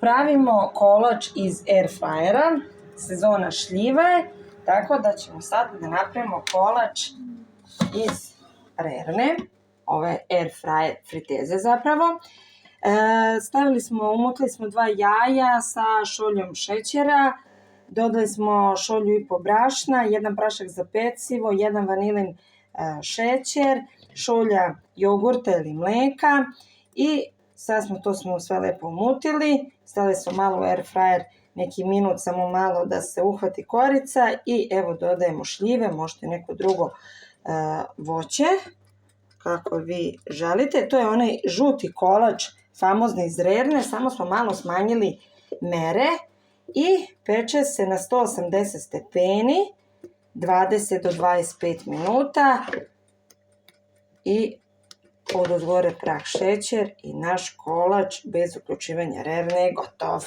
Pravimo kolač iz air fryera, sezona šljive, tako da ćemo sad da napravimo kolač iz rerne, ove air fryer friteze zapravo. Umutili smo 2 jaja sa šoljom šećera, dodali smo šolju i po brašna, 1 prašak za pecivo, 1 vanilin šećer, šolja jogurta ili mleka i sad smo sve lepo umutili, stavili smo malo u air fryer neki minut, samo malo da se uhvati korica i evo dodajemo šljive, možete neko drugo voće kako vi želite. To je onaj žuti kolač famozni iz rerne, samo smo malo smanjili mere i peče se na 180 stepeni 20 do 25 minuta i odozgore prah šećer i naš kolač bez uključivanja rerne je gotov.